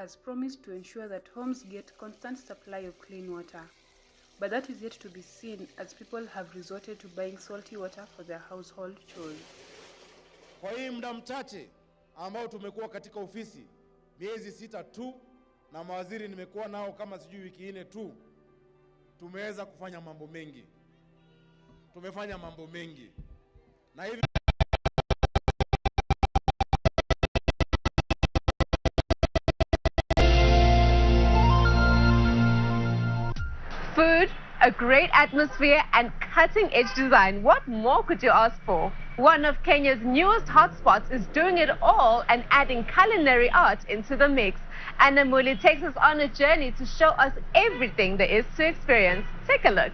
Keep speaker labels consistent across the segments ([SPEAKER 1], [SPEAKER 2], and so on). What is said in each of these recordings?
[SPEAKER 1] has promised to ensure that homes get constant supply of clean water. But that is yet to be seen as people have resorted to buying salty water for their household chores.
[SPEAKER 2] Kwa hii muda mchache ambao tumekuwa katika ofisi, miezi 6 tu, na mawaziri nimekuwa nao kama sijui wiki 4 tu, tumeweza kufanya mambo mengi. Tumefanya mambo mengi. Na hivi
[SPEAKER 3] food, a great atmosphere, and cutting-edge design. What more could you ask for? One of Kenya's newest hotspots is doing it all and adding culinary art into the mix. And Namuli takes us on a journey to show us everything there is to experience. Take a look.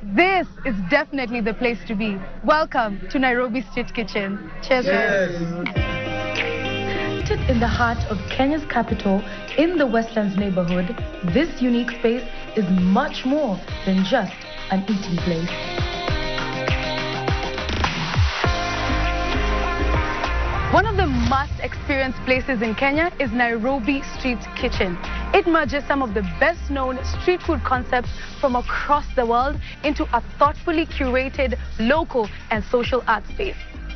[SPEAKER 4] This is definitely the place to be. Welcome to Nairobi Street Kitchen. Cheers.
[SPEAKER 5] Located in the heart of Kenya's capital, in the Westlands neighborhood, this unique space is much more than just an eating place.
[SPEAKER 4] One of the must-experience places in Kenya is Nairobi Street Kitchen. It merges some of the best-known street food concepts from across the world into a thoughtfully curated local and social art space.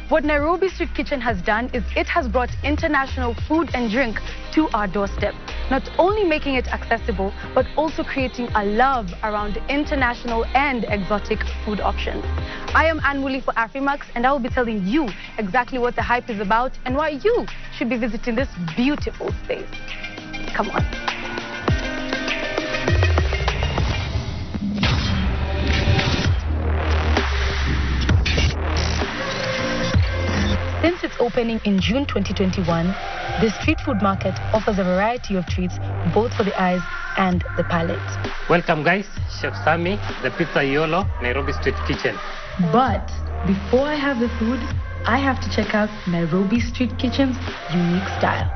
[SPEAKER 4] What Nairobi Street Kitchen has done is it has brought international food and drink to our doorstep, not only making it accessible, but also creating a love around international and exotic food options. I am Anmuli for Afrimax, and I will be telling you exactly what the hype is about and why you should be visiting this beautiful space. Come on.
[SPEAKER 5] Since its opening in June 2021, the street food market offers a variety of treats both for the eyes and the palate.
[SPEAKER 6] Welcome guys, Chef Sammy, the Pizza Yolo, Nairobi Street Kitchen.
[SPEAKER 5] But before I have the food, I have to check out Nairobi Street Kitchen's unique style.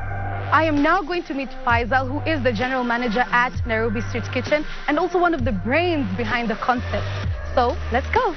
[SPEAKER 4] I am now going to meet Faisal, who is the general manager at Nairobi Street Kitchen and also one of the brains behind the concept. So let's go.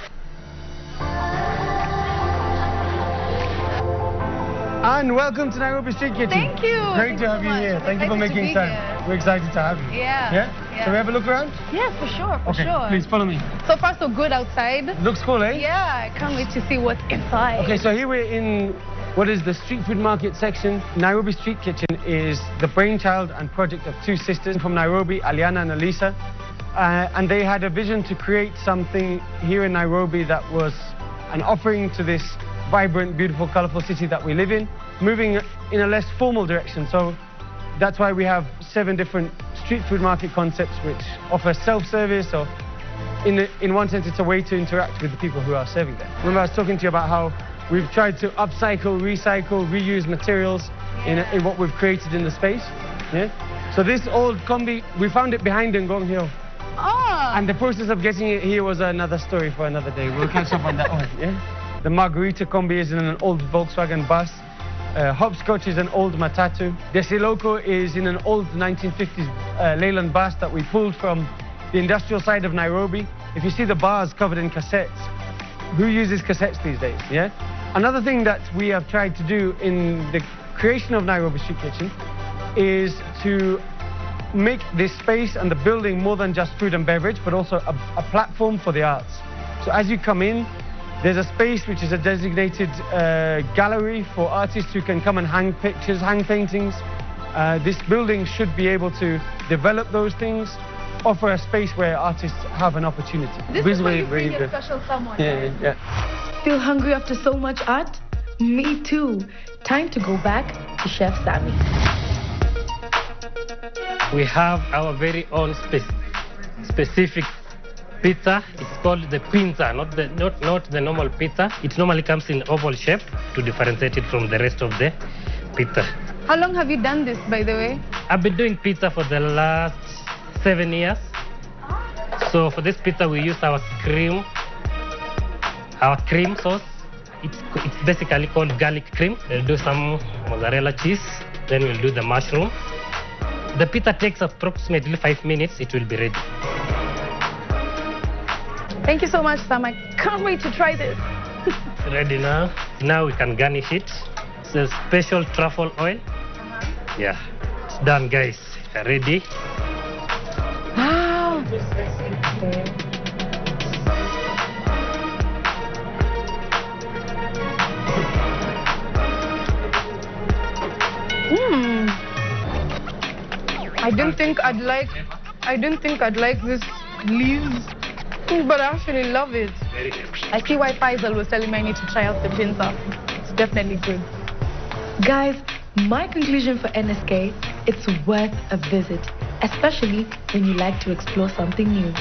[SPEAKER 7] And welcome to Nairobi Street Kitchen.
[SPEAKER 4] Thank you.
[SPEAKER 7] Great to have you here. Thank you for making time. We're excited to have you.
[SPEAKER 4] Yeah.
[SPEAKER 7] Can we have a look around?
[SPEAKER 4] Yeah, for sure, for
[SPEAKER 7] Okay,
[SPEAKER 4] sure.
[SPEAKER 7] please follow me.
[SPEAKER 4] So far, so good outside.
[SPEAKER 7] Looks cool, eh?
[SPEAKER 4] Yeah, I can't wait to see what's inside.
[SPEAKER 7] Okay, so here we're in what is the street food market section. Nairobi Street Kitchen is the brainchild and project of 2 sisters from Nairobi, Aliana and Alisa. And they had a vision to create something here in Nairobi that was an offering to this vibrant, beautiful, colorful city that we live in, moving in a less formal direction. So that's why we have 7 different street food market concepts which offer self-service, or in one sense it's a way to interact with the people who are serving them. Remember I was talking to you about how we've tried to upcycle, recycle, reuse materials in what we've created in the space. Yeah? So this old combi, we found it behind Ngong Hill.
[SPEAKER 4] Oh.
[SPEAKER 7] And the process of getting it here was another story for another day. We'll catch up on that one. Yeah? The Margarita combi is in an old Volkswagen bus. Hopscotch is an old Matatu. The Siloko is in an old 1950s Leyland bus that we pulled from the industrial side of Nairobi. If you see the bars covered in cassettes, who uses cassettes these days, yeah? Another thing that we have tried to do in the creation of Nairobi Street Kitchen is to make this space and the building more than just food and beverage, but also a platform for the arts. So as you come in, there's a space which is a designated gallery for artists who can come and hang pictures, hang paintings. This building should be able to develop those things, offer a space where artists have an opportunity.
[SPEAKER 4] This is where you bring a special someone.
[SPEAKER 7] Yeah.
[SPEAKER 5] Feel hungry after so much art? Me too. Time to go back to Chef Sammy.
[SPEAKER 6] We have our very own specific pizza. It's called the pinza, not the normal pizza. It normally comes in oval shape to differentiate it from the rest of the pizza.
[SPEAKER 4] How long have you done this, by the way?
[SPEAKER 6] I've been doing pizza for the last 7 years. So for this pizza we use our cream sauce. It's basically called garlic cream. We'll do some mozzarella cheese, then we'll do the mushroom. The pizza takes approximately 5 minutes, it will be ready.
[SPEAKER 4] Thank you so much, Sam. I can't wait to try this.
[SPEAKER 6] It's ready now. Now we can garnish it. It's a special truffle oil. Yeah. It's done, guys. Ready?
[SPEAKER 5] Wow.
[SPEAKER 4] I didn't think I'd like this leaves, but I actually love it. I see why Faisal was telling me I need to try out the pinza. It's definitely good.
[SPEAKER 5] Guys, my conclusion for NSK, it's worth a visit, especially when you like to explore something new.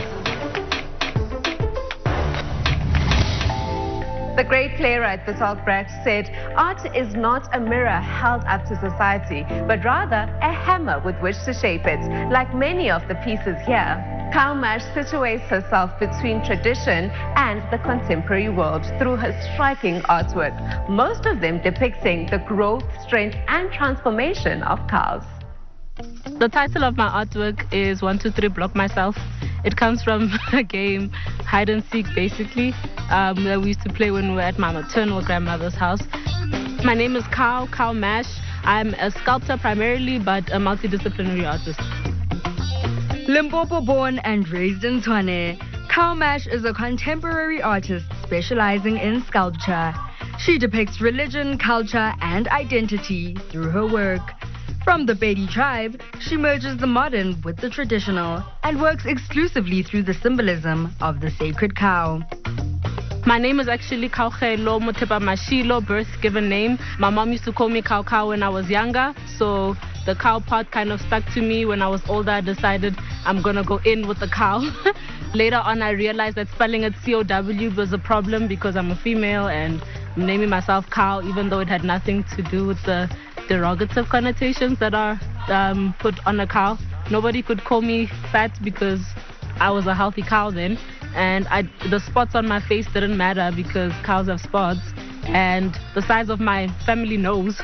[SPEAKER 3] The great playwright Bertolt Brecht said, "Art is not a mirror held up to society, but rather a hammer with which to shape it." Like many of the pieces here, Kaumash situates herself between tradition and the contemporary world through her striking artwork, most of them depicting the growth, strength, and transformation of cows.
[SPEAKER 8] The title of my artwork is 123 Block Myself. It comes from a game, hide and seek basically, that we used to play when we were at my maternal grandmother's house. My name is Cow Mash. I'm a sculptor primarily, but a multidisciplinary artist.
[SPEAKER 9] Limpopo born and raised in Tshwane, Kaumash is a contemporary artist specializing in sculpture. She depicts religion, culture, and identity through her work. From the Pedi tribe, she merges the modern with the traditional and works exclusively through the symbolism of the sacred cow.
[SPEAKER 8] My name is actually Kaukelo Motepa Mashilo, birth given name. My mom used to call me Cow when I was younger, so the cow part kind of stuck to me. When I was older, I decided I'm gonna go in with the cow. Later on, I realized that spelling it C-O-W was a problem because I'm a female and I'm naming myself Cow, even though it had nothing to do with the derogative connotations that are put on a cow. Nobody could call me fat because I was a healthy cow then, and the spots on my face didn't matter because cows have spots, and the size of my family nose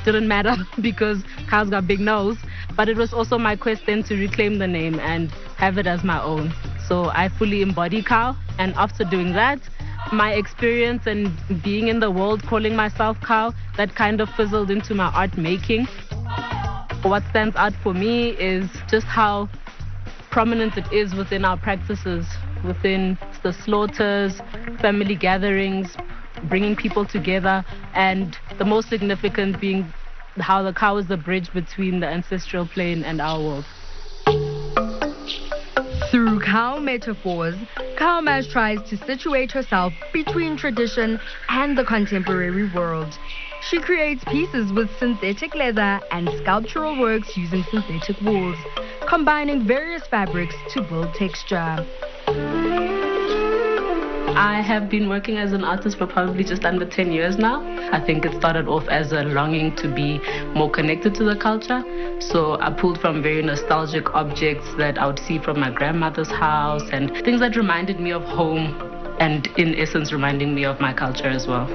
[SPEAKER 8] didn't matter because cows got big nose. But it was also my quest then to reclaim the name and have it as my own. So I fully embody cow, and after doing that, my experience and being in the world calling myself cow, that kind of fizzled into my art making. What stands out for me is just how prominent it is within our practices, within the slaughters, family gatherings, bringing people together, and the most significant being how the cow is the bridge between the ancestral plane and our world.
[SPEAKER 9] Through cow metaphors, Kaumash tries to situate herself between tradition and the contemporary world. She creates pieces with synthetic leather and sculptural works using synthetic wools, combining various fabrics to build texture.
[SPEAKER 8] I have been working as an artist for probably just under 10 years now. I think it started off as a longing to be more connected to the culture. So I pulled from very nostalgic objects that I would see from my grandmother's house and things that reminded me of home and in essence reminding me of my culture as well.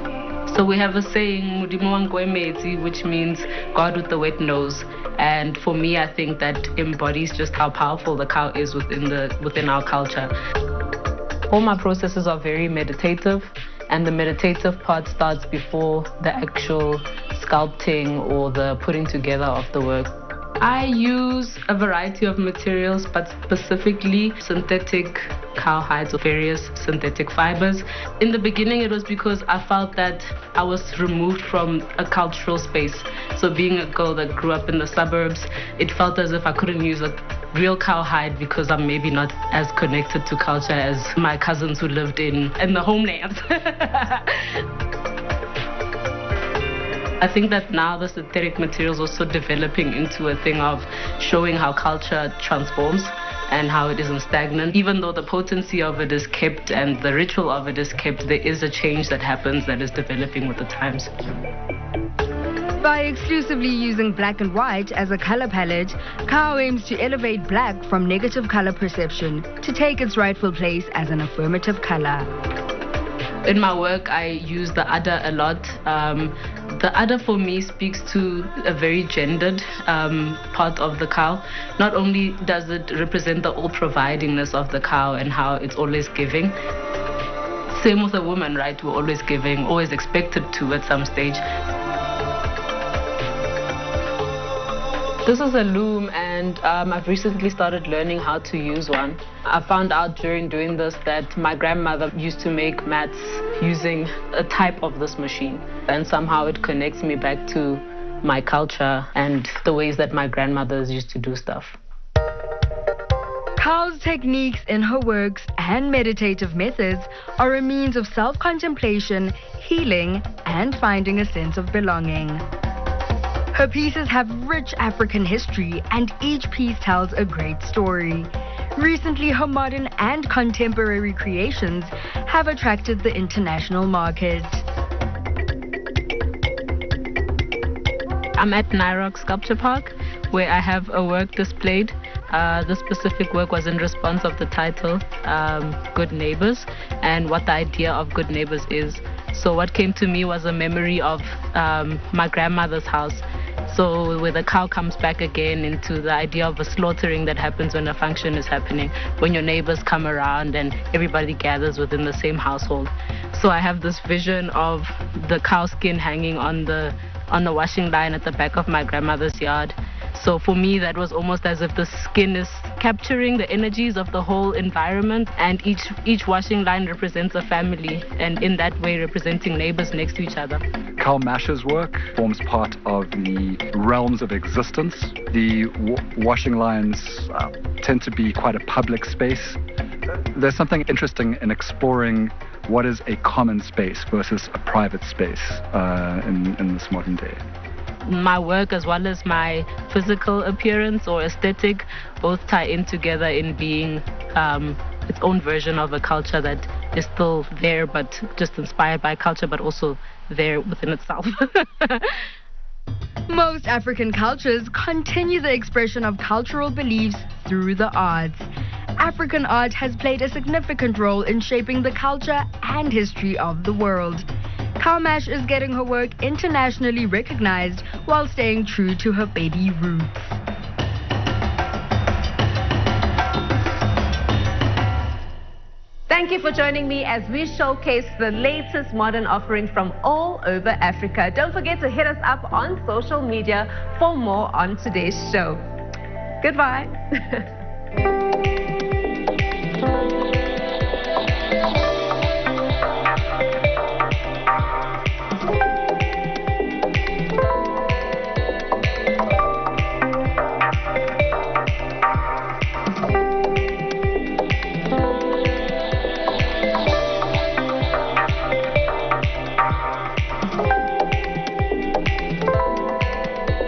[SPEAKER 8] So we have a saying, Modimo wa Nkwemetse, which means God with the wet nose. And for me, I think that embodies just how powerful the cow is within our culture. All my processes are very meditative, and the meditative part starts before the actual sculpting or the putting together of the work. I use a variety of materials, but specifically synthetic cow hides or various synthetic fibers. In the beginning, it was because I felt that I was removed from a cultural space. So being a girl that grew up in the suburbs, it felt as if I couldn't use a real cow hide because I'm maybe not as connected to culture as my cousins who lived in the homelands. I think that now the synthetic materials are also developing into a thing of showing how culture transforms and how it isn't stagnant. Even though the potency of it is kept and the ritual of it is kept, there is a change that happens that is developing with the times.
[SPEAKER 9] By exclusively using black and white as a color palette, Cow aims to elevate black from negative color perception to take its rightful place as an affirmative color.
[SPEAKER 8] In my work, I use the udder a lot. The udder for me speaks to a very gendered part of the cow. Not only does it represent the all-providingness of the cow and how it's always giving. Same with a woman, right? We're always giving, always expected to at some stage. This is a loom, and I've recently started learning how to use one. I found out during doing this that my grandmother used to make mats using a type of this machine, and somehow it connects me back to my culture and the ways that my grandmothers used to do stuff.
[SPEAKER 9] Kao's techniques in her works and meditative methods are a means of self-contemplation, healing, and finding a sense of belonging. Her pieces have rich African history, and each piece tells a great story. Recently, her modern and contemporary creations have attracted the international market.
[SPEAKER 8] I'm at Nairobi Sculpture Park, where I have a work displayed. This specific work was in response of the title, Good Neighbors, and what the idea of good neighbors is. So what came to me was a memory of my grandmother's house. So where the cow comes back again into the idea of a slaughtering that happens when a function is happening, when your neighbors come around and everybody gathers within the same household. So I have this vision of the cow skin hanging on the washing line at the back of my grandmother's yard. So for me, that was almost as if the skin is capturing the energies of the whole environment, and each washing line represents a family, and in that way representing neighbors next to each other.
[SPEAKER 10] Karl Masche's work forms part of the realms of existence. The washing lines tend to be quite a public space. There's something interesting in exploring what is a common space versus a private space in this modern day.
[SPEAKER 8] My work, as well as my physical appearance or aesthetic, both tie in together in being its own version of a culture that is still there, but just inspired by culture, but also there within itself.
[SPEAKER 9] Most African cultures continue the expression of cultural beliefs through the arts. African art has played a significant role in shaping the culture and history of the world. Kao Mash is getting her work internationally recognized while staying true to her baby roots.
[SPEAKER 3] Thank you for joining me as we showcase the latest modern offerings from all over Africa. Don't forget to hit us up on social media for more on today's show. Goodbye.